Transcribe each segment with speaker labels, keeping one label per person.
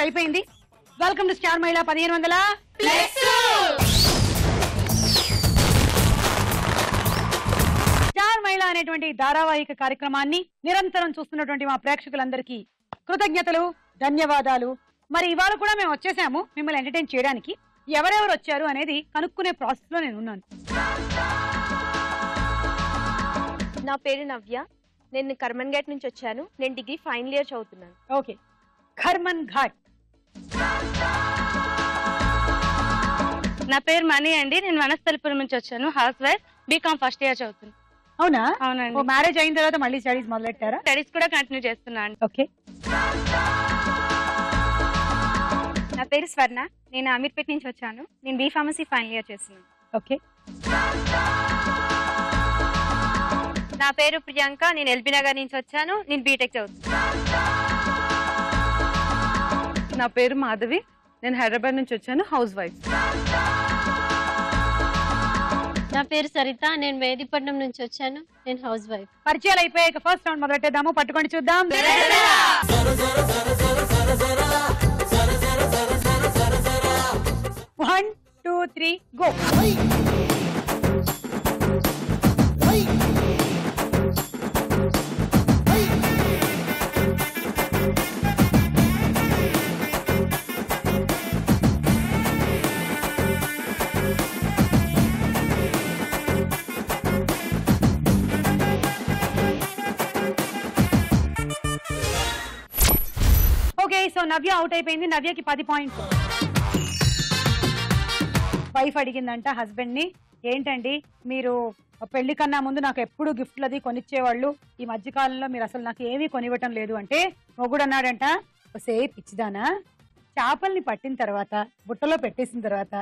Speaker 1: అయిపోయింది. Welcome to star మహిళ 1500 plus. Star మహిళ అనేటువంటి ధారావాహిక కార్యక్రమాన్ని నిరంతరం చూస్తున్నటువంటి మా ప్రేక్షకులందరికీ కృతజ్ఞతలు, ధన్యవాదాలు. మరి ఇవాళ కూడా మేము వచ్చేసాము మిమ్మల్ని ఎంటర్టైన్ చేయడానికి. ఎవరెవరు వచ్చారు అనేది కనుక్కునే ప్రాసెస్ లో నేను ఉన్నాను.
Speaker 2: నా పేరు నవ్య. నేను కర్మన్ ఘాట్ నుంచి వచ్చాను. నేను డిగ్రీ ఫైనల్ ఇయర్ చదువుతున్నాను.
Speaker 1: ఓకే, కర్మన్ ఘాట్.
Speaker 3: నా పేరు మణి అండి. నేను వనస్థలిపురం నుంచి వచ్చాను. Housewife, B Com first year చదువుతున్నాను.
Speaker 1: అవునా?
Speaker 3: అవునండి.
Speaker 1: మ్యారేజ్ అయిన తర్వాత మళ్ళీ స్టడీస్ మొదలెట్టారా?
Speaker 3: స్టడీస్ కూడా కంటిన్యూ చేస్తున్నాను.
Speaker 1: ఓకే.
Speaker 2: నా పేరు స్వర్ణ. నేను అమీర్పేట నుంచి వచ్చాను. నేను బీ ఫార్మసీ ఫైనల్ ఇయర్ చేస్తున్నాను.
Speaker 1: ఓకే.
Speaker 2: నా పేరు ప్రియాంక. నేను ఎల్బీ నగర్ నుంచి వచ్చాను. నేను బీటెక్ చదువుతున్నాను.
Speaker 3: నా పేరు మాధవి. నేను హైదరాబాద్ నుంచి వచ్చాను. House wife.
Speaker 4: నా పేరు సరిత. నేను మేదీపట్నం నుంచి వచ్చాను. నేను హౌస్ వైఫ్.
Speaker 1: పరిచయాలు అయిపోయాక ఫస్ట్ రౌండ్ మొదలెట్టేద్దాము. పట్టుకొని చూద్దాం. 1 2 3 గో. ఓకే, సో నవ్య అవుట్ అయిపోయింది. నవ్యకి 10 పాయింట్స్. వైఫ్ అడిగిందంట హస్బెండ్ ని, ఏంటండి మీరు పెళ్లి కన్నా ముందు నాకు ఎప్పుడు గిఫ్ట్లు అది కొనిచ్చేవాళ్ళు, ఈ మధ్య కాలంలో మీరు అసలు నాకు ఏమీ కొనివ్వటం లేదు అంటే, మొగుడు అన్నాడంట, సేపు పిచ్చిదానా, చేపల్ని పట్టిన తర్వాత బుట్టలో పెట్టేసిన తర్వాత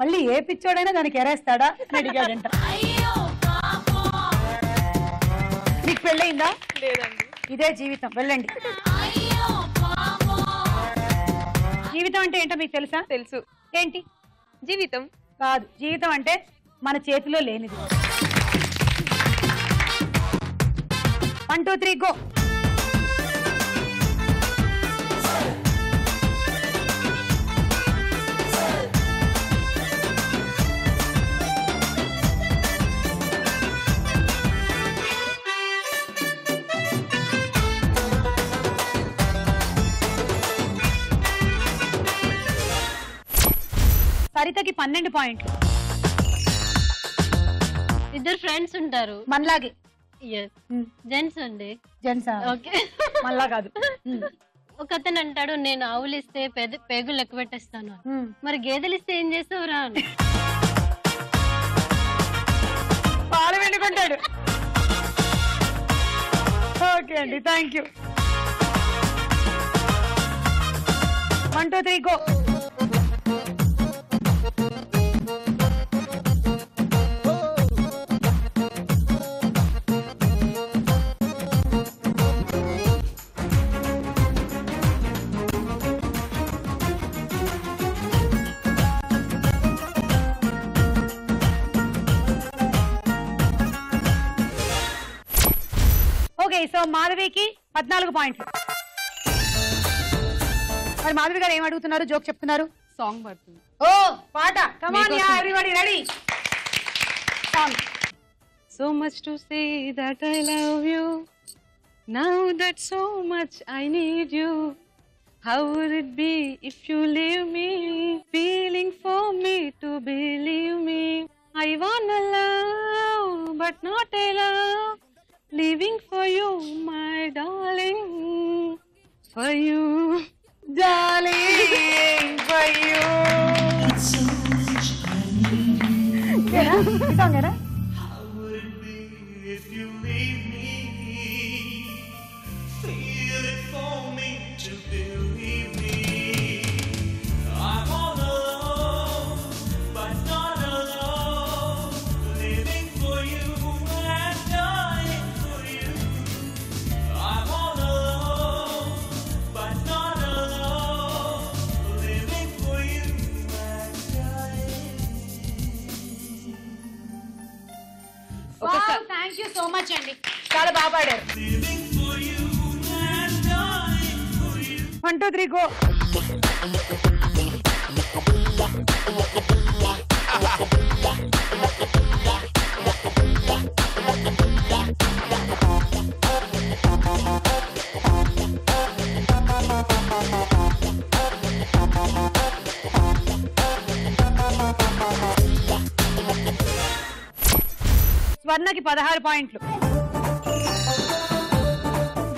Speaker 1: మళ్ళీ ఏ పిచ్చోడైనా దానికి ఎరేస్తాడా అని అడిగాడంట. మీకు పెళ్ళయిందా?
Speaker 2: లేదండి.
Speaker 1: ఇదే జీవితం, వెళ్ళండి. జీవితం అంటే ఏంటో మీకు తెలుసా?
Speaker 2: తెలుసు.
Speaker 1: ఏంటి?
Speaker 2: జీవితం
Speaker 1: కాదు, జీవితం అంటే మన చేతిలో లేనిది. 1 2 3 గో. సరితకి 12 పాయింట్లు.
Speaker 4: ఇద్దరు ఫ్రెండ్స్ ఉంటారు
Speaker 1: మనలాగే.
Speaker 4: జెంట్స్ అండి.
Speaker 1: జెంట్స్.
Speaker 4: ఓకే.
Speaker 1: మళ్ళా కాదు.
Speaker 4: ఒక అతను అంటాడు, నేను ఆవులు ఇస్తే పేగులు లెక్క పెట్టేస్తాను. మరి గేదెలు ఇస్తే ఏం చేస్తావురా అని.
Speaker 1: పాలు వెండుకుంటాడు. ఓకే అండి, thank you. 1 2 3 go. Okay, so మాధవికి 14 పాయింట్లు. మరి మాధవి గారు ఏం అడుగుతున్నారు? జోక్ చెప్తున్నారు.
Speaker 3: సాంగ్ పడుతుంది.
Speaker 1: ఓ పాట. Come on yeah everybody, ready. Song.
Speaker 3: So much to say that I love you. Now that so much I need you. How would it be if you leave me? Feeling for me to believe me. I wanna love but not a love. Living for you, my darling. For you,
Speaker 1: darling, for you. ఏనా ఈ song ఏనా?
Speaker 5: How would it be if you leave me? Feel it for me to believe me. I'm all alone, but not alone. Living for you and dying for you. I'm all alone, but not alone. Living for you and dying.
Speaker 1: Wow, thank you so much అండి, చాలా బాగా పాడారు.
Speaker 5: 1 2 3 go.
Speaker 1: స్వర్ణకి 16 పాయింట్లు.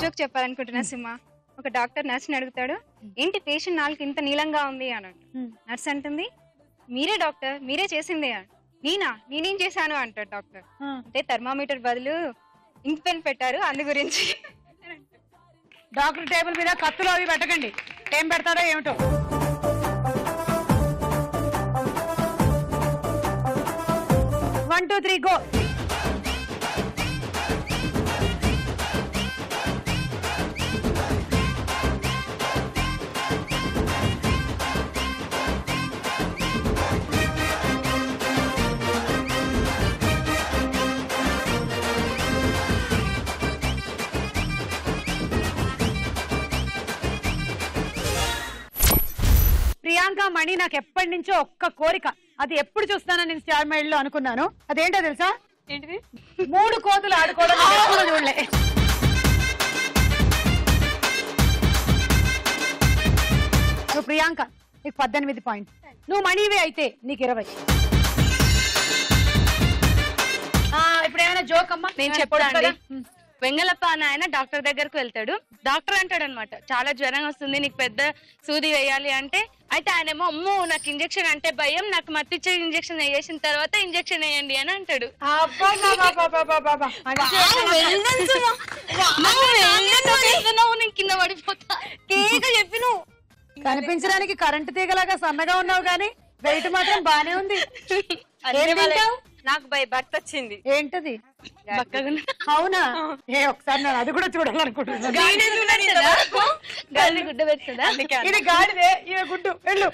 Speaker 6: Joke చెప్పాలనుకుంటున్నా సింహ. ఒక doctor నర్స్ని అడుగుతాడు, ఏంటి patient నాలుగు ఇంత నీలంగా ఉంది అని. నర్స్ అంటుంది, మీరే డాక్టర్, మీరే చేసిందే అని. నేనేం చేశాను అంటాడు డాక్టర్. అంటే థర్మామీటర్ బదులు ఇంక్ పెన్ పెట్టారు, అందు గురించి.
Speaker 1: డాక్టర్ టేబుల్ మీద కత్తులు అవి పెట్టకండి, ఏం పెడతాడో ఏమిటో. One two three go. Priyanka Mani, నాకు ఎప్పటి నుంచో ఒక్క కోరిక, అది ఎప్పుడు చూస్తానో నేను స్టార్ మైల్ లో అనుకున్నాను. అదేంటో తెలుసా?
Speaker 6: ఏంటిది?
Speaker 1: 3 కోతులు ఆడుకోవడం ఎప్పుడు చూడలే. నువ్వు ప్రియాంక, నీకు 18 పాయింట్. నువ్వు మణివే అయితే నీకు 20. ఇప్పుడు ఏమైనా జోక్ అమ్మా?
Speaker 6: నేను చెప్తాను. వెంగళప్ప అని ఆయన డాక్టర్ దగ్గరకు వెళ్తాడు. డాక్టర్ అంటాడు అనమాట, చాలా జ్వరం వస్తుంది, నీకు పెద్ద సూది వేయాలి అంటే. అయితే ఆయనేమో, అమ్మో నాకు ఇంజక్షన్ అంటే భయం, నాకు మత్తిచ్చే ఇంజక్షన్ వేసిన తర్వాత ఇంజక్షన్ వేయండి అని అంటాడు. నేను కింద పడిపోతా. చెప్పి నువ్వు
Speaker 1: కనిపించడానికి కరెంటు తీగలాగా సన్నగా ఉన్నావు గానీ వెయిట్ మాత్రం బానే ఉంది.
Speaker 6: నాకు భర్త వచ్చింది.
Speaker 1: ఏంటది? అవునా? ఒకసారి నేను అది కూడా చూడాలనుకుంటున్నాను.
Speaker 6: గుడ్డ పెడుతుందా?
Speaker 1: ఇది గాడిదే, ఇవే గుడ్డు. వెళ్ళు.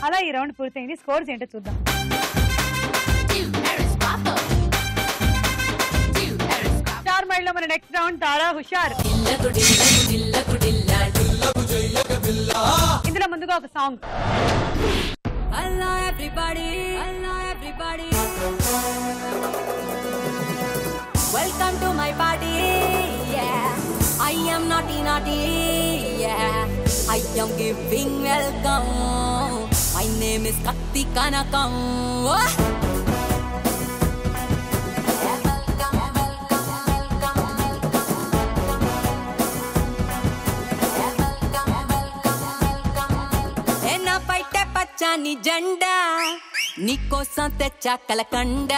Speaker 1: అలా ఈ రౌండ్ పూర్తయింది. స్కోర్స్ ఏంటో చూద్దాం. స్టార్ మైల్ లో మన నెక్స్ట్ రౌండ్ తారా హుషార్. ఇందులో ముందుగా ఒక song.
Speaker 7: Allah everybody, welcome to my party, yeah, I am naughty, yeah, I am giving welcome, my name is Katti Kanakam, పచ్చని జెండా నీకోసం తెచ్చా కలకండ,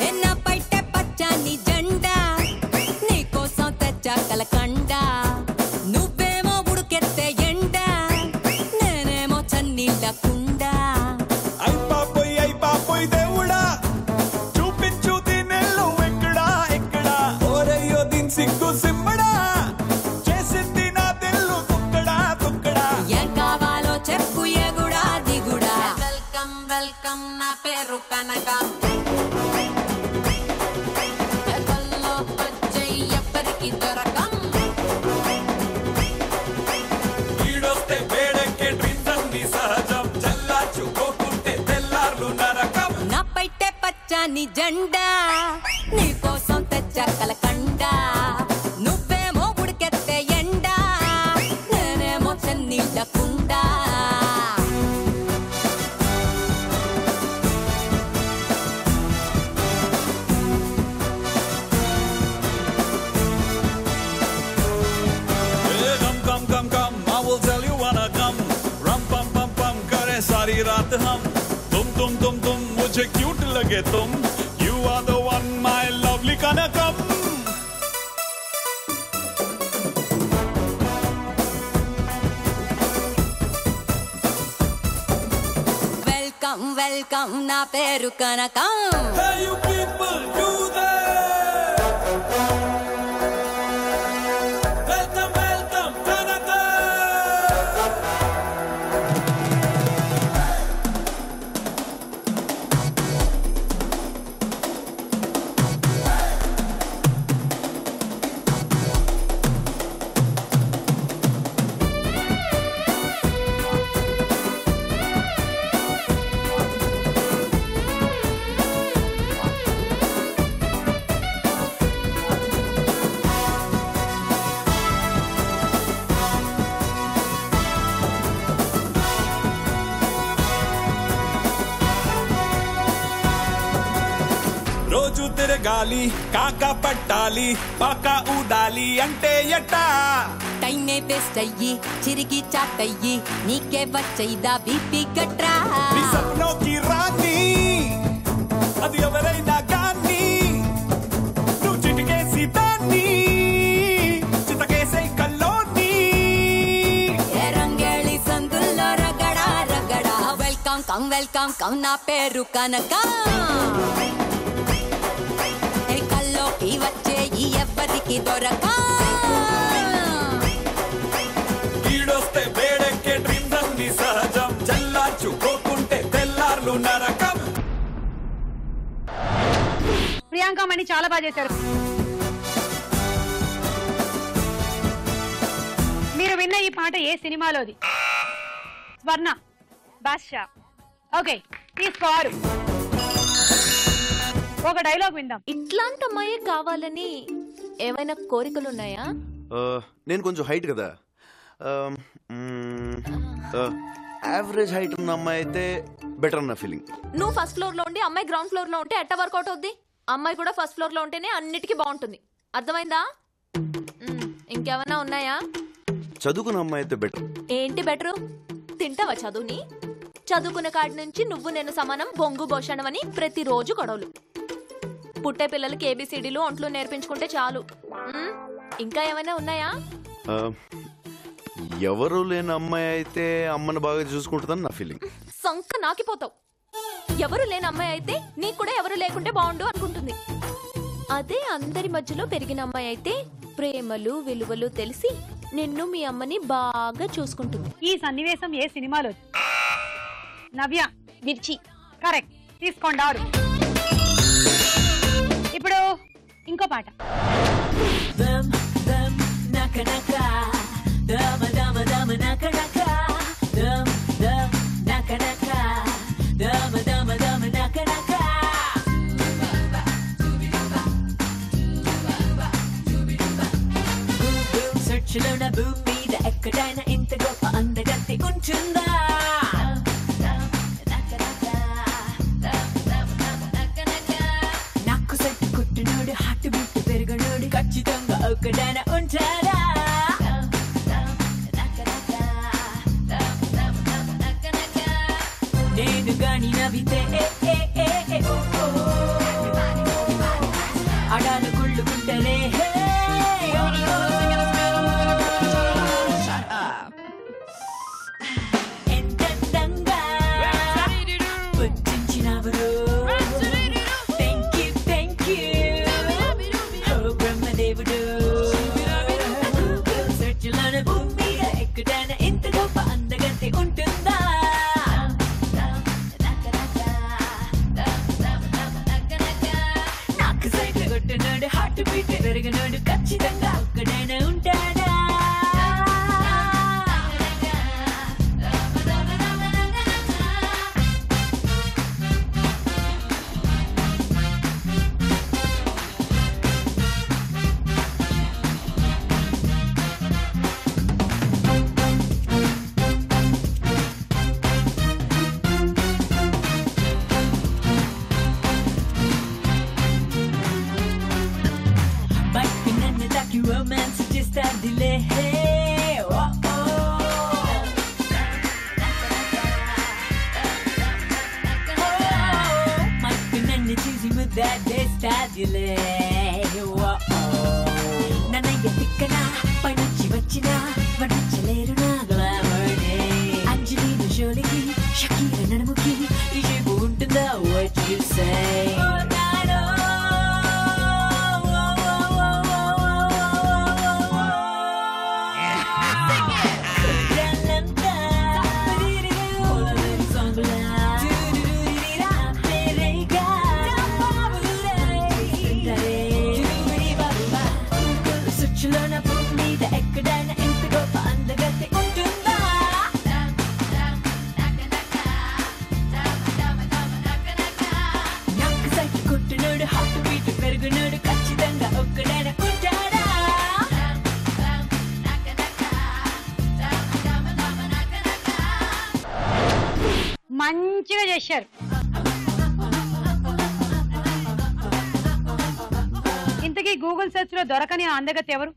Speaker 7: ఎన్న పైటే పచ్చని జెండా నీకోసం తెచ్చా కలకండ, నువ్వేమో ఉడుకెత్తే ఎండ, నేనేమో చన్నీళ్ళ కుండ.
Speaker 5: అయిపోయి దేవుడా చూపించు దీనెల్లు ఎక్కడా ఎక్కడా, ఓరయ్యో దీని సిగ్గు సిమ్మడా, చేసింది నా తెల్లు తుక్కడా తుక్కడా.
Speaker 7: ఏం కావాలో చెప్పు ఎగుడా దిగుడా. వెల్కమ్ వెల్కమ్, నా పేరు కనక, ఎవ్వరికి దొరకం.
Speaker 5: ఈడొస్తే వేడెక్కే డ్రీమ్స్ అన్ని సహజం, చల్లార్చుకోకుంటే తెల్లార్లు నరకం.
Speaker 7: నా పైటే పచ్చని జెండా నీకోసం తెచ్చా కలకండ, నువ్వేమో ఉడికెత్తే ఎండ, నేనేమో చన్నీళ్ళ కుండ.
Speaker 5: Come, I will tell you wanna come. Rum pam pam pam करे सारी रात हम. तुम मुझे क्यूट लगे तुम. You are the one, my lovely Kanakam.
Speaker 7: Welcome welcome, నా పేరు కనకం.
Speaker 5: Hey you people, do that. Welcome, welcome, Kanakam. రోజు తిరగాలి కాకా పట్టాలి పాకా ఊడాలి అంటే ఎట్టా
Speaker 7: టైమే వేస్ట్ అయ్యి చిరిగి చాటయ్యి నీకే వచ్చైదా బీపీ గట్రా
Speaker 5: నీ సప్నోకి రాని అది ఎవరైనా కానీ నువ్వు చిటికేసి దాన్ని చితకేసే కల్లోని
Speaker 7: రంగేళి సందుల్లో రగడా రగడా వెల్కమ్ కమ్ వెల్కమ్ కమ్ నా పేరు కనక కల్లోకి వచ్చే ఈ ఎవ్వరికి దొరక
Speaker 5: ఈడొస్తే వేడెక్కే డ్రీమ్స్ అన్ని సహజం చల్లార్చుకోకుంటే తెల్లార్లు నరకం.
Speaker 1: ప్రియాంక మణి చాలా బాగా చేశారు. మీరు విన్న ఈ పాట ఏ సినిమాలోది? స్వర్ణ
Speaker 2: బాద్షా.
Speaker 1: ఓకే తీసుకోరు. ఒక డైలాగ్ విందాం.
Speaker 2: ఇట్లాంటి అమ్మాయి కావాలని ఏమైనా కోరికలు ఉన్నాయా?
Speaker 8: నేను కొంచెం హైట్ కదా, యావరేజ్ హైట్ ఉన్న అమ్మాయి అయితే బెటర్ అన్న ఫీలింగ్.
Speaker 2: నువ్వు ఫస్ట్ ఫ్లోర్ లో ఉండి అమ్మాయి గ్రౌండ్ ఫ్లోర్ లో ఉంటే ఎట్ట వర్కౌట్ అవుద్ది? అమ్మాయి కూడా ఫస్ట్ ఫ్లోర్ లో ఉంటేనే అన్నిటికీ బాగుంటుంది. అర్థమైందా? ఇంకేమైనా ఉన్నాయా?
Speaker 8: చదువుకున్న అమ్మాయి అయితే బెటర్.
Speaker 2: ఏంటి బెటరు? తింటావా చదువుని? చదువుకునే కాడి నుంచి నువ్వు నేను సమానం బొంగు భోషణం అని ప్రతిరోజు గొడవలు. పుట్టే పిల్లలకి ఏబిసిడీలు ఒంట్లు నేర్పించుకుంటే చాలు. ఇంకా ఏమైనా ఉన్నాయా?
Speaker 8: ఎవరు లేని అమ్మాయి అయితే అమ్మని బాగా చూసుకుంటుందని నా ఫీలింగ్.
Speaker 2: సంక నాకిపోతావు. ఎవరు లేని అమ్మాయి అయితే నీకు కూడా ఎవరు లేకుంటే బాగుండు అనుకుంటుంది. అదే అందరి మధ్యలో పెరిగిన అమ్మాయి అయితే ప్రేమలు విలువలు తెలిసి నిన్ను మీ అమ్మని బాగా చూసుకుంటుంది.
Speaker 1: ఈ సన్నివేశం ఏ సినిమాలో? నవ్య
Speaker 2: మిర్చి.
Speaker 1: కరెక్ట్ తీసుకోండారు. ఇప్పుడు ఇంకో పాట.
Speaker 7: భూమి మీద ఎక్కడైనా ఇంత గొప్ప అందగత్తి ఉంటుందా? నాకు సెట్టు కుట్టినోడు హార్ట్ బీట్ పెరగనోడు ఖచ్చితంగా ఒక్కడైనా ఉంటాడా? నేను గాని నవ్వితే అడాలు కుళ్ళుకుంటలే. ఎంతంగా వచ్చించినవరు. థ్యాంక్ యూ ఓ బ్రహ్మదేవుడు. సెర్చ్లోన భూమి మీద ఎక్కడైనా ఇంత గొప్ప అందగత్తి ఉంటుందా? నాకు సైట్ కొట్టినోడు హార్ట్ బీట్ పెరిగినోడు ఖచ్చితంగా ఒక్కడైనా ఉంటాడా? బయట నన్ను తాకి రొమాన్స్ చేస్తాదిలే. మట్టు నన్ను చూసి ముద్దేస్తాదిలే. నన్నయ్య తిక్కన పైనుంచి వచ్చిన వడించలేరు నా గ్లామర్ని. అంజలిన జోలికి షకీర నడుముకి ఈ షేపు ఉంటుందా? What you say? ఎక్కడైనా ఇంత గొప్ప అందగత్తి ఉంటుందా? నాకు సైకి కొట్టినోడు హార్ట్ బీట్ పెరుగునోడు ఖచ్చితంగా ఒక్కడైనా ఉంటాడా?
Speaker 1: మంచిగా చేశారు. ఇంతకీ గూగుల్ సెర్చ్ లో దొరకని ఆ అందగతి ఎవరు?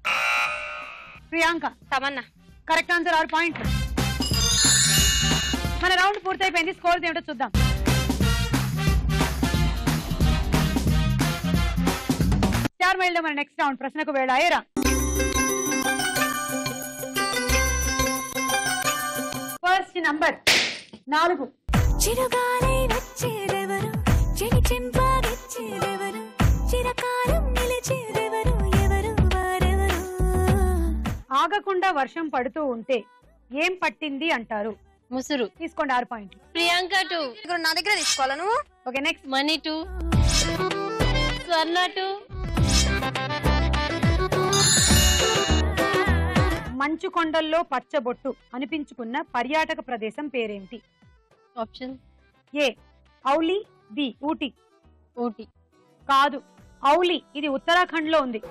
Speaker 1: ప్రియాంక.
Speaker 4: తమన్నా.
Speaker 1: కరెక్ట్ ఆన్సర్ 6 పాయింట్లు. మన రౌండ్ పూర్తయిపోయింది. స్కోర్స్ ఏమిటో చూద్దాం. స్టార్ మైల్ లో మన నెక్స్ట్ రౌండ్ ప్రశ్నకు వేళ అయ్యరా. First number 4.
Speaker 9: చిరుగాలై వచ్చేదెవరు, చెడి చెంపాగిచ్చేదెవరు, చిరకాలం నిలిచేదెవరు, ఎవరు వారెవరు?
Speaker 1: ఆగకుండా వర్షం పడుతూ ఉంటే ఏం పట్టింది అంటారు?
Speaker 4: ముసురు.
Speaker 1: తీసుకోండి 6 పాయింట్లు.
Speaker 4: ప్రియాంక 2.
Speaker 6: నా దగ్గర తీసుకోవాలా నువ్వు?
Speaker 1: Okay next.
Speaker 4: మనీ 2. స్వర్ణ 2.
Speaker 1: మంచు కొండల్లో పచ్చబొట్టు అనిపించుకున్న పర్యాటక ప్రదేశం పేరేంటి?
Speaker 4: ఆప్షన్.
Speaker 1: ఏ ఔలి, బి ఊటీ.
Speaker 4: ఊటీ
Speaker 1: కాదు, ఔలి. ఇది ఉత్తరాఖండ్ లో ఉంది.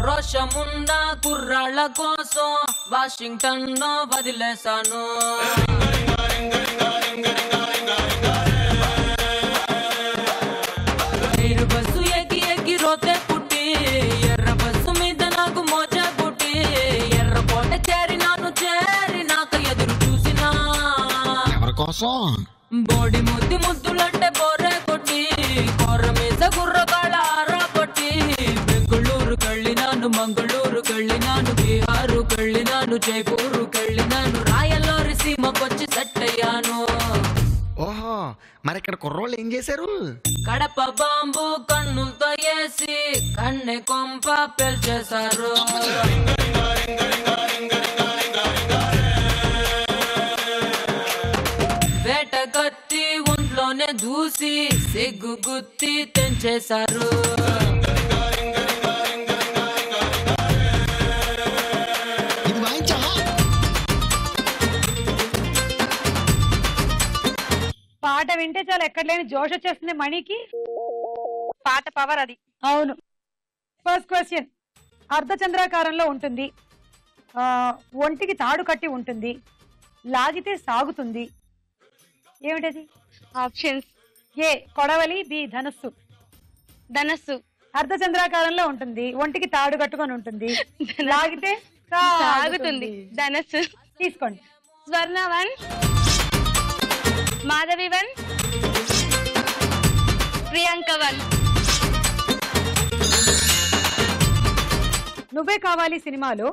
Speaker 7: రోషమున్న కుర్రాళ్ళ కోసం వాషింగ్టన్ లో వదిలేశాను. నీరు బస్సు ఎక్కి ఎక్కి రోతే పుట్టి, ఎర్ర బస్సు మీద నాకు మోజా పుట్టి, ఎర్ర కోట చేరినాక ఎదురు చూసినా
Speaker 10: ఎవరి కోసం?
Speaker 7: బోడి ముద్దు ముద్దులంటే బోరే కొట్టి, కొర్ర మీద గుర్రగాళ్ళ ఆరా కొట్టి, బెంగళూరు కళ్ళినాను, మంగళూరు కళ్ళినాను, బీహారు కళ్ళినాను, జైపూరు కళ్ళినాను, రాయల్లోరి సీమకొచ్చి సెట్ అయ్యాను.
Speaker 10: ఓహో, మరి ఇక్కడ కుర్రోళ్ళు ఏం చేశారు?
Speaker 7: కడప బాంబు కన్నులతో వేసి కన్నె కొంప పెల్చేశారు. వేట కత్తి ఒంట్లోనే దూసి సిగ్గు గుత్తి తెంచేశారు.
Speaker 10: ఇది వాయించా?
Speaker 1: పాట వింటే చాలా ఎక్కడ లేని జోష్ వచ్చేస్తుంది మణికి.
Speaker 6: పాట పవర్ అది.
Speaker 1: అవును. First question. అర్ధచంద్రాకారంలో ఉంటుంది, ఒంటికి తాడు కట్టి ఉంటుంది, లాగితే సాగుతుంది. ఏమిటది?
Speaker 6: ఆప్షన్స్.
Speaker 1: ఏ కొడవలి, బి ధనస్సు.
Speaker 6: ధనస్సు.
Speaker 1: అర్ధచంద్రాకారంలో ఉంటుంది, ఒంటికి తాడు కట్టుకొని ఉంటుంది, లాగితే
Speaker 6: సాగుతుంది. ధనస్సు.
Speaker 1: తీసుకోండి.
Speaker 6: స్వర్ణ 1, మాధవి 1, ప్రియాంక 1.
Speaker 1: నువ్వే కావాలి సినిమాలో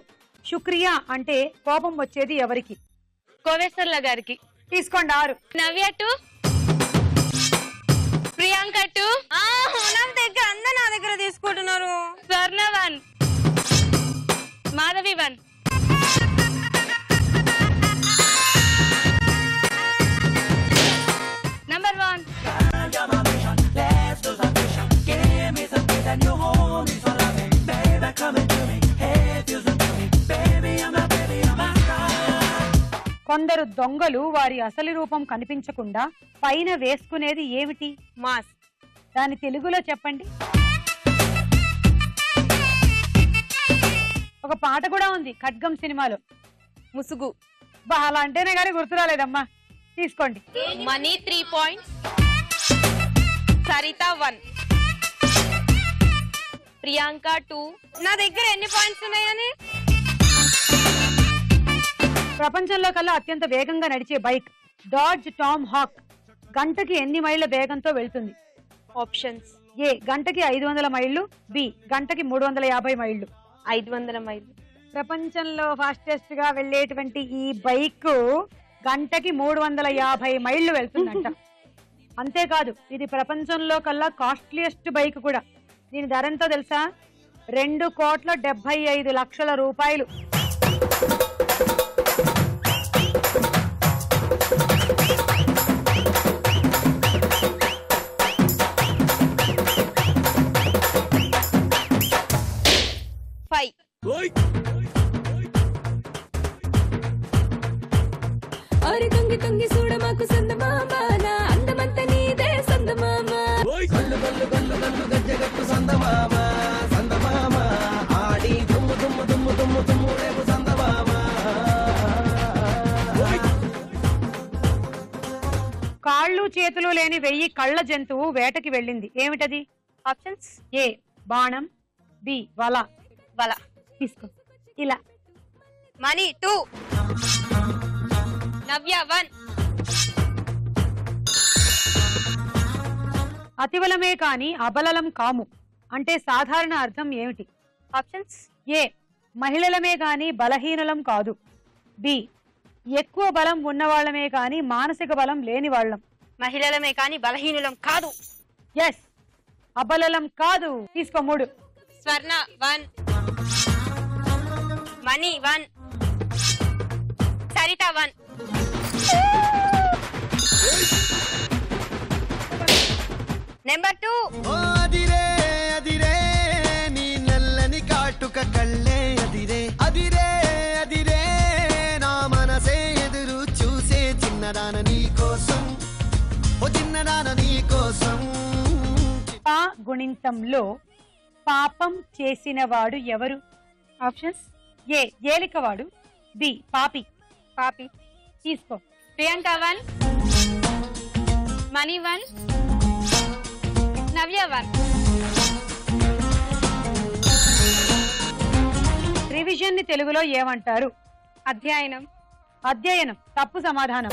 Speaker 1: శుక్రియా అంటే కోపం వచ్చేది ఎవరికి?
Speaker 6: కోవేశ్వర్ల గారికి.
Speaker 1: తీసుకోండి 6.
Speaker 6: నవ్య 2, ప్రియాంక 2. అందరూ నా దగ్గర తీసుకుంటున్నారు. స్వర్ణ 1, మాధవి 1. Number 1. కొందరు దొంగలు వారి అసలు రూపం కనిపించకుండా పైన వేసుకునేది ఏమిటి? మాస్.
Speaker 1: దాని తెలుగులో చెప్పండి. ఒక పాట కూడా ఉంది ఖడ్గం సినిమాలో.
Speaker 6: ముసుగు.
Speaker 1: అలా అంటేనే కానీ గుర్తు రాలేదమ్మా. తీసుకోండి.
Speaker 4: మనీ 3 పాయింట్స్.
Speaker 6: సరిత 1,
Speaker 4: ప్రియాంక 2.
Speaker 6: నా దగ్గర ఎన్ని పాయింట్స్ ఉన్నాయని?
Speaker 1: ప్రపంచంలో కల్లా అత్యంత వేగంగా నడిచే బైక్ డాడ్జ్ టామ్ హాక్ గంటకి ఎన్ని మైళ్ళ వేగంతో వెళ్తుంది?
Speaker 6: ఆప్షన్స్.
Speaker 1: ఏ గంటకి 500 మైళ్ళు, బి గంటకి 350 మైళ్ళు.
Speaker 6: 500 మైళ్ళు.
Speaker 1: ప్రపంచంలో ఫాస్టెస్ట్ గా వెళ్ళేటువంటి ఈ బైక్ గంటకి 350 మైళ్ళు వెళ్తుందంట. అంతేకాదు ఇది ప్రపంచంలో కల్లా కాస్ట్లీయెస్ట్ బైక్ కూడా. దీని ధర ఎంతో తెలుసా? 2,75,00,000 రూపాయలు.
Speaker 9: అరే కంగి కంగి చూడ మాకు సందమామ, నా అందమంత నీదే
Speaker 1: చేతులు లేని 1000 కళ్ళ జంతువు వేటకి వెళ్ళింది, ఏమిటది?
Speaker 6: ఆప్షన్స్.
Speaker 1: ఏ బాణం, బి వల.
Speaker 6: వల.
Speaker 1: తీసుకో. ఇలా.
Speaker 6: మనీ 2, నవ్య 1.
Speaker 1: అతిబలమే కాని అబలలం కాము అంటే సాధారణ అర్థం ఏమిటి?
Speaker 6: ఆప్షన్స్.
Speaker 1: ఏ మహిళలమే గాని బలహీనలం కాదు. బి ఎక్కువ బలం ఉన్నవాళ్లమే కాని మానసిక బలం లేని వాళ్ళం.
Speaker 6: మహిళలమే కాని బలహీనులం కాదు.
Speaker 1: ఎస్, అబలలం కాదు. తీసుకో 3.
Speaker 6: స్వర్ణ 1, మనీ 1, సరిత 1. నెంబర్ 2.
Speaker 11: అదిరే అదిరే నీ నల్లని కాటుక కళ్ళే అదిరే అదిరే అదిరే నా మనసే ఎదురు చూసే చిన్నదాన నీ కోసం, ఓ చిన్నదాన నీ కోసం.
Speaker 1: పా గుణింతంలో పాపం చేసినవాడు ఎవరు?
Speaker 6: ఆప్షన్స్.
Speaker 1: ఏ ఏలికవాడు, బి పాపి.
Speaker 6: పాపి.
Speaker 1: తీసుకో.
Speaker 6: ప్రియాంక 1, మనీ 1, నవ్య 1.
Speaker 1: రివిజన్ ని తెలుగులో ఏమంటారు?
Speaker 6: అధ్యయనం.
Speaker 1: అధ్యయనం తప్పు సమాధానం.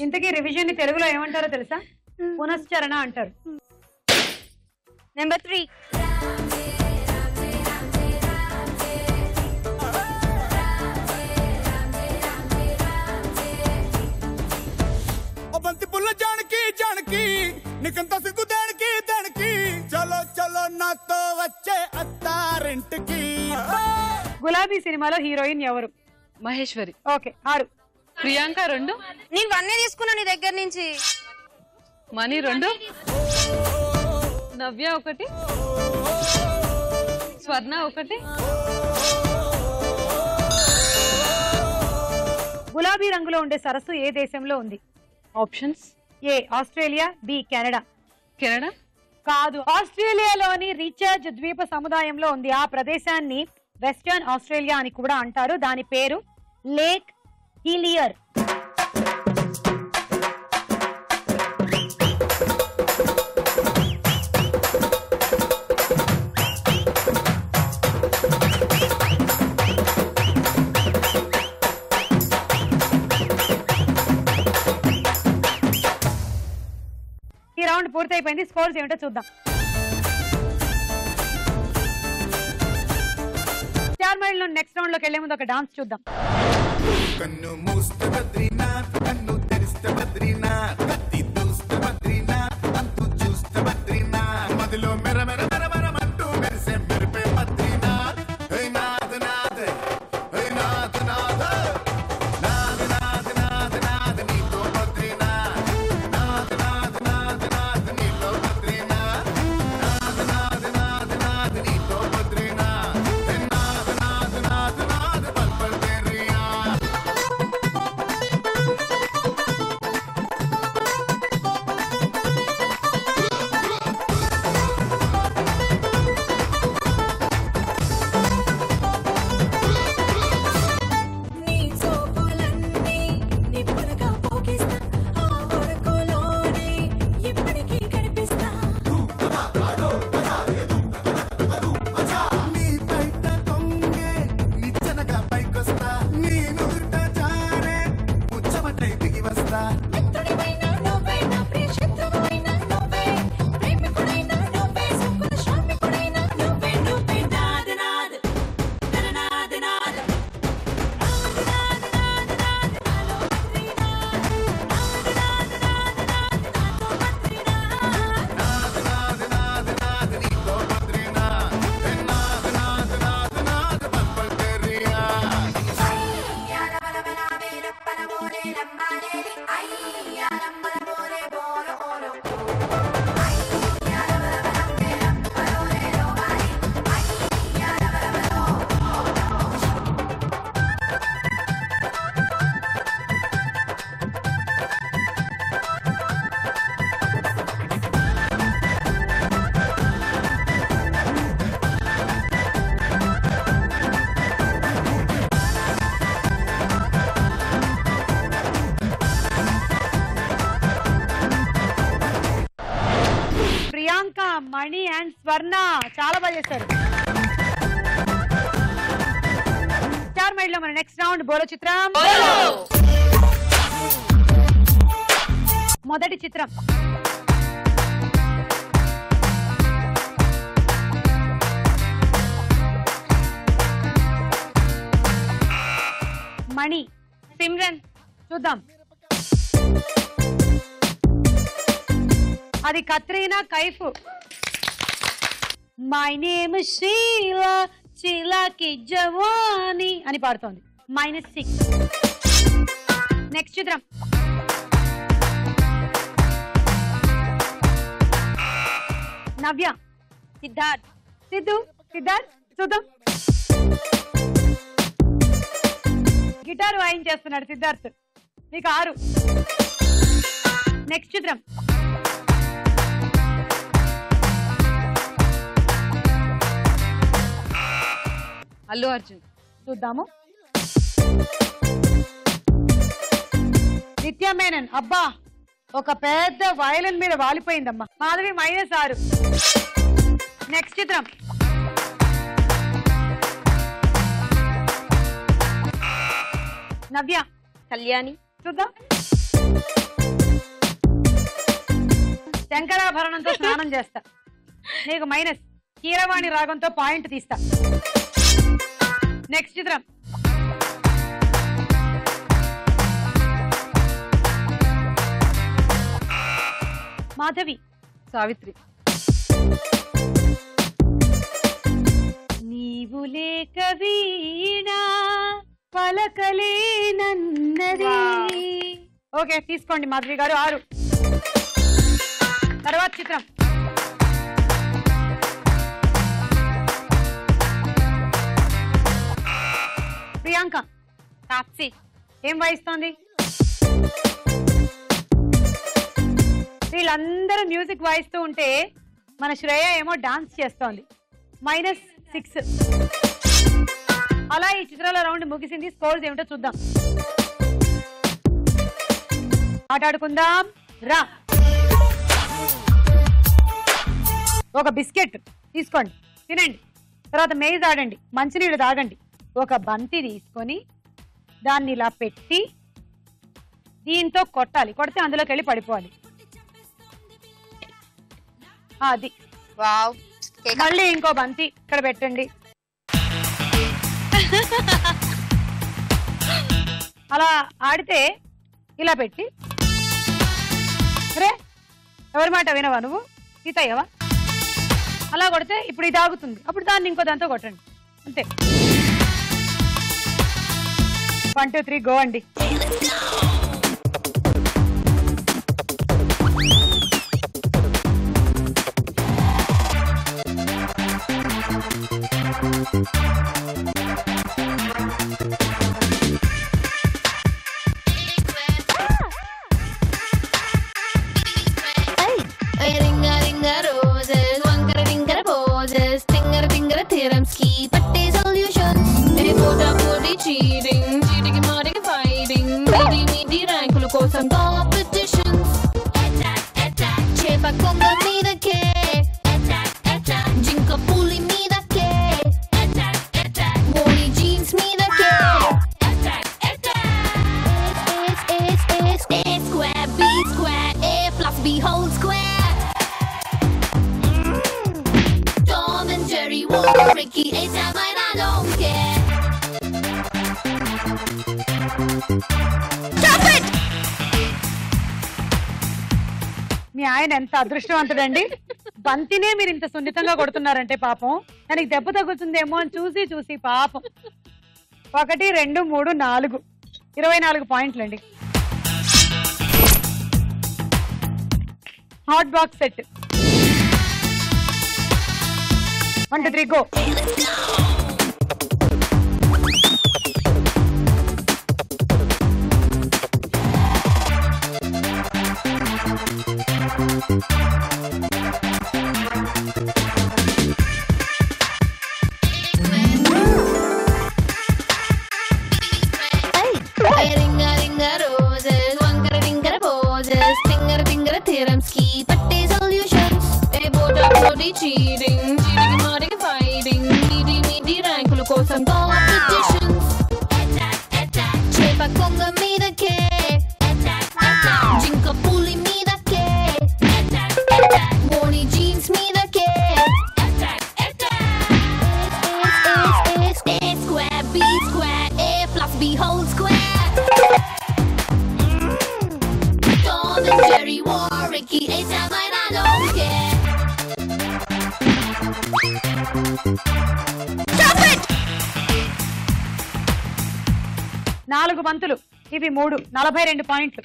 Speaker 1: ఇంతకీ రివిజన్ ని తెలుగులో ఏమంటారో తెలుసా? పునశ్చరణ అంటారు.
Speaker 6: నెంబర్ 3.
Speaker 5: బంతి పుల్ల జానకి జానకి నీకంత సిగ్గు దానికి దానికి చలో చలో నాతో వచ్చే అత్తారింటికి.
Speaker 1: గులాబీ సినిమాలో హీరోయిన్ ఎవరు?
Speaker 3: మహేశ్వరి.
Speaker 1: ఓకే 6.
Speaker 3: ప్రియాంక 2,
Speaker 6: నేను 1 తీసుకున్నా నీ దగ్గర నుంచి.
Speaker 3: మనీ 2, నవ్య 1, స్వర్ణ 1.
Speaker 1: గులాబీ రంగులో ఉండే సరస్సు ఏ దేశంలో ఉంది?
Speaker 3: Options.
Speaker 1: A Australia, B Canada.
Speaker 3: Canada
Speaker 1: కాదు, ఆస్ట్రేలియాలోని రీఛార్జ్ ద్వీప సముదాయంలో ఉంది. ఆ ప్రదేశాన్ని వెస్టర్న్ ఆస్ట్రేలియా అని కూడా అంటారు. దాని పేరు లేక్ హిలియర్. ఈ రౌండ్ పూర్తయిపోయింది. స్కోర్స్ ఏమిటో చూద్దాం. స్టార్ మైల్ నెక్స్ట్ రౌండ్ లోకి వెళ్లే ముందు ఒక డాన్స్ చూద్దాం.
Speaker 5: కన్ను మూస్తే బద్రీనాథ్, కన్ను తెరిస్తే బద్రీనాథ్, కత్తి దూస్తే బద్రీనాథ్, అంతు చూస్తే బద్రీనాథ్, మదిలో మెర మెర మెర మెరమంటూ మెరిసే మెరిపే బద్రీనాథ్. హే నాథ్ నాథ్, హే నాథ్ నాథ్, నాథ్ నాథ్ నాథ్ నాథ్ నీతో బద్రీనాథ్, నాథ్ నాథ్ నాథ్ నాథ్ నీతో బద్రీనాథ్, నాథ్ నాథ్ నాథ్ నాథ్ నీతో బద్రీనాథ్, హే నాథ్ నాథ్ నాథ్ నాథ్ పల్ పల్ తెరియా.
Speaker 9: నీ సోపులన్నీ నిప్పులుగా పోగిస్తా, ఆ వరకులోనే ఎప్పటికీ కనిపిస్తా.
Speaker 5: నీ బయట కొంగే నిచ్చనగా పైకొస్తా, నీ నుదుట జారే ముచ్చమటై దిగి వస్తా.
Speaker 9: మిత్రుడివైనా నువ్వే, నా ప్రియ శత్రువువైనా నువ్వే, ప్రేమికుడైనా నువ్వే, సుఖుల శ్రామికుడైనా నువ్వే, నువ్వే నాథ్ నాథ్, నరనాథ్ నాథ్, నాథ్ నాథ్ నాథ్ నాథ్, నాలో బద్రీనాథ్, నాథ్ నాథ్ నాథ్ నాథ్, నాతో బద్రీనాథ్.
Speaker 5: నాథ్ నాథ్ నాథ్ నాథ్ నీతో బద్రీనాథ్, హే నాథ్ నాథ్ నాథ్ నాథ్ పల్ పల్ తెరియా.
Speaker 1: మణి అండ్ స్వర్ణ చాలా బాగా చేశారు. స్టార్ మైడ్ లో మన నెక్స్ట్ రౌండ్ బోలో చిత్రం. మొదటి చిత్రం మణి.
Speaker 6: సిమ్రన్.
Speaker 1: చూద్దాం. అది కత్రీనా కైఫ్. మై నేమ్ షీలా షీలాకి జవాని అని పాడుతోంది. -6. నెక్స్ట్ చిత్రం నవ్య.
Speaker 6: సిద్ధార్థ్.
Speaker 1: సిద్ధార్థ్ చూద్దాం. గిటార్ వాయించేస్తున్నాడు సిద్ధార్థ్. మీకు 6. నెక్స్ట్ చిత్రం
Speaker 3: అల్లు అర్జున్.
Speaker 1: చూద్దాము. నిత్యా మేనన్. అబ్బా ఒక పెద్ద వయలిన్ మీద వాలిపోయిందమ్మా. మాధవి -6. నెక్స్ట్ చిత్రం నవ్య.
Speaker 6: కళ్యాణి.
Speaker 1: చూద్దాం. శంకరాభరణంతో స్నానం చేస్తా. నీకు -. కీరవాణి రాగంతో పాయింట్ తీస్తా. నెక్స్ట్ చిత్రం మాధవి.
Speaker 3: సావిత్రి.
Speaker 1: నీవు లేక వీణా పలకలేనన్నది. ఓకే తీసుకోండి మాధవి గారు 6. తర్వాత చిత్రం ప్రియాంక.
Speaker 6: తాప్సీ.
Speaker 1: ఏం వాయిస్తోంది? వీళ్ళందరూ మ్యూజిక్ వాయిస్తూ ఉంటే మన శ్రేయ ఏమో డాన్స్ చేస్తోంది. -6. అలా ఈ చిత్రాల రౌండ్ ముగిసింది. స్కోర్స్ ఏమిటో చూద్దాం. ఆటాడుకుందాం రా. ఒక బిస్కెట్ తీసుకోండి, తినండి. తర్వాత మేజ్ ఆడండి, మంచినీళ్ళు తాగండి. ఒక బంతి తీసుకొని దాన్ని ఇలా పెట్టి దీంతో కొట్టాలి. కొడితే అందులోకి వెళ్ళి పడిపోవాలి. అది. మళ్ళీ ఇంకో బంతి ఇక్కడ పెట్టండి. అలా ఆడితే ఇలా పెట్టి, అరే ఎవరి మాట వినవా నువ్వు, సీతయ్యవా? అలా కొడితే ఇప్పుడు ఇది ఆగుతుంది. అప్పుడు దాన్ని ఇంకో దాంతో కొట్టండి. అంతే. 1 2 3 గో అండి.
Speaker 2: కోసం కాంపిటీషన్స్ చేప కొంగ మీదకే, జింక పులి మీదకే, మోని జీన్స్ మీదకే. A square, B square, A plus B whole square. Tom and Jerry, Walter, Ricky, A-Time, I don't care. Stop it!
Speaker 1: మీ ఆయన ఎంత అదృష్టవంతుడండి. బంతినే మీరు ఇంత సున్నితంగా కొడుతున్నారంటే పాపం దానికి దెబ్బ తగ్గుతుందేమో అని చూసి చూసి పాపం. 1 2 3 4 24 పాయింట్లు అండి. Hot box set. 1 2 3 గో. 4 బంతులు, ఇవి 3, 42 పాయింట్లు.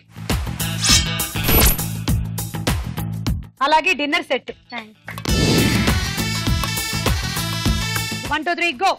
Speaker 1: అలాగే డిన్నర్ సెట్. 1 2 3 గో.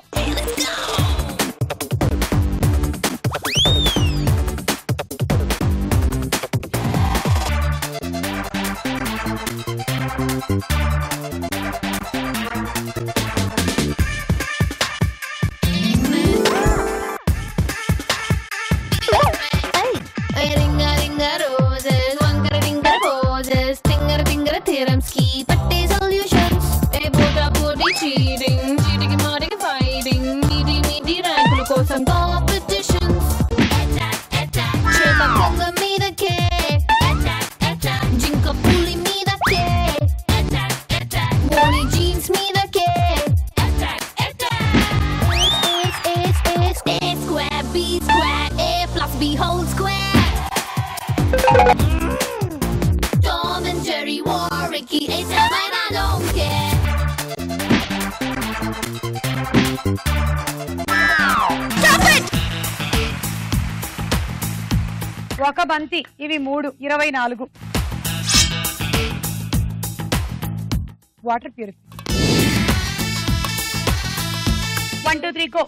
Speaker 1: ఒక బంతి, ఇవి 3, 24. Water purify. 1 2 3 గో.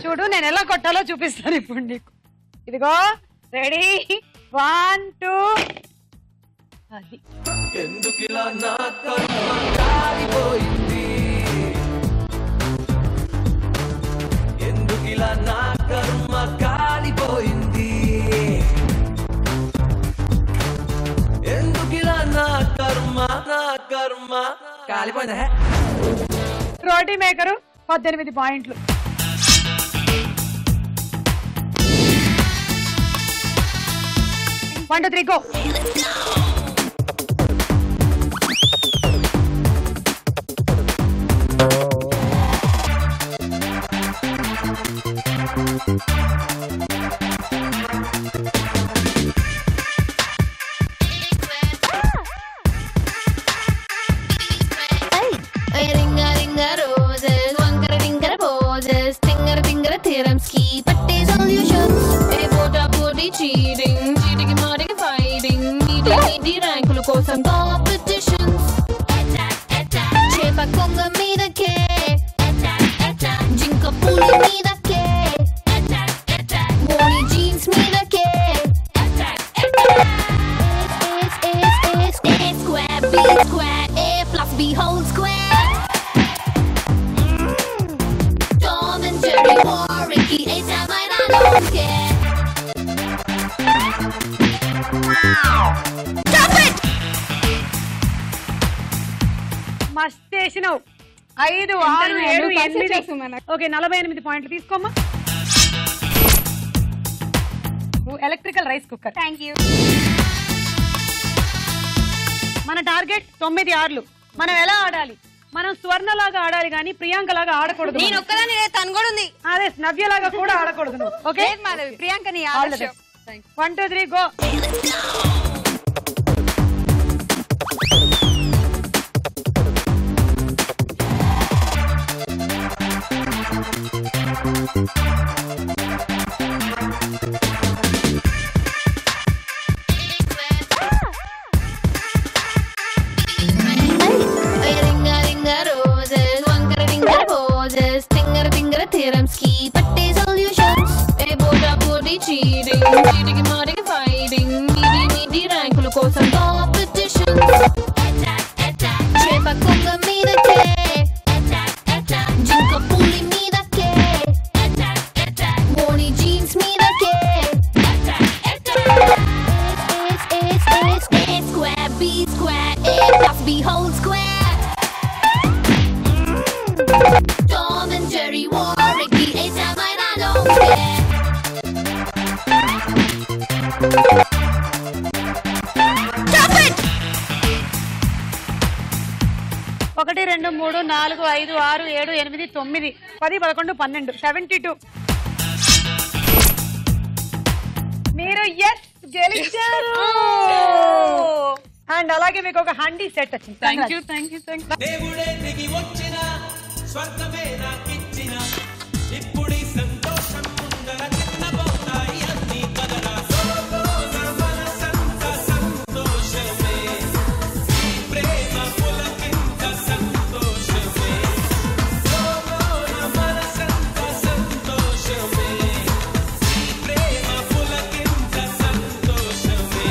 Speaker 1: చూడు నేను ఎలా కొట్టాలో చూపిస్తాను ఇప్పుడు నీకు. ఇదిగో రెడీ, 1 2. అది
Speaker 9: ఎందుకిలా నా కర్మ కాలిపోయింది, ఎందుకిలా నా కర్మ కాలిపోయింది, ఎందుకిలా నా కర్మ కాలిపోయింది.
Speaker 1: రోటీ మేకరు 18 పాయింట్లు. One, two, three, go.
Speaker 2: కోసం కాంపిటీషన్స్ చేప కొంగ మీదకే జింక పులి మీదకే మోని జీన్స్ మీదకే square B square A plus B whole square Tom and Jerry or Ricky A time I don't care.
Speaker 1: మస్త్ వేసినావు. 5 6 7 8. ఓకే 48 పాయింట్లు తీసుకోమ్మా. Electrical rice cooker.
Speaker 6: Thank you.
Speaker 1: మన టార్గెట్ 9 6. మనం ఎలా ఆడాలి? మనం స్వర్ణలాగా ఆడాలి కానీ ప్రియాంక లాగా ఆడకూడదు.
Speaker 6: నేను ఒక్కదాని తను కూడా ఉంది.
Speaker 1: అదే నవ్యలాగా కూడా ఆడకూడదు. Okay
Speaker 6: ప్రియాంకని
Speaker 1: 1 2 3 go.
Speaker 2: చీటింగ్ చీటికి మాటికి ఫైటింగ్ మీది ర్యాంకుల కోసం కాంపిటీషన్ చేప కొంగ మీదకే జింక పులి మీదకే మోని జీన్స్ మీదకే square B square A plus B whole square Tom and Jerry war Ricky A-time I don't care Stop it
Speaker 1: 1 2 3 4 5 6 7 8 9 10 11 12 72 మీరు ఎస్ గెలిచారు అండ్ అలాగే మీకు ఒక హండీ సెట్ వచ్చింది.
Speaker 3: Thank you thank you thank you.
Speaker 9: దేవుడే దిగి వచ్చిన స్వర్గమే నాకిచ్చిన ఇప్పుడు ఈ సంతోషం ముందర చిన్నబోతాయి అన్ని కదరా మనసంత సంతోషమే ఈ ప్రేమ పులకింత సంతోషమే మనసంత సంతోషమే ఈ ప్రేమ పులకింత సంతోషమే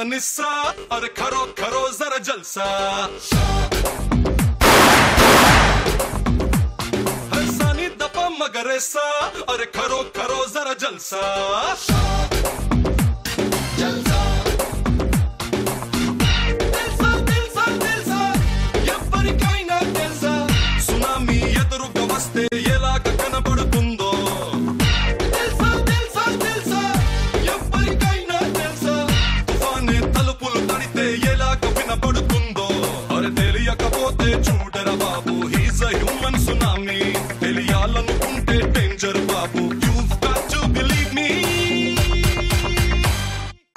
Speaker 9: निस्सा अरे करो करो जरा जलसा हसानी दपा मगरेसा अरे करो करो जरा जलसा जलसा दिलसा दिलसा दिलसा ఎవ్వరికైనా తెలుసా సునామీ ఎదురుగా వస్తే ఎలాగ కనబడుతుందో తెలుసా తెలుసా తెలుసా ఎవ్వరికైనా తెలుసా తలుపులు తడితే ఎలాగ వినబడుతుందో అరే తెలియకపోతే చూడరా బాబు హీజ్ అ హ్యూమన్ సునామీ తెలియాలనుకుంటే డేంజర్ బాబు యు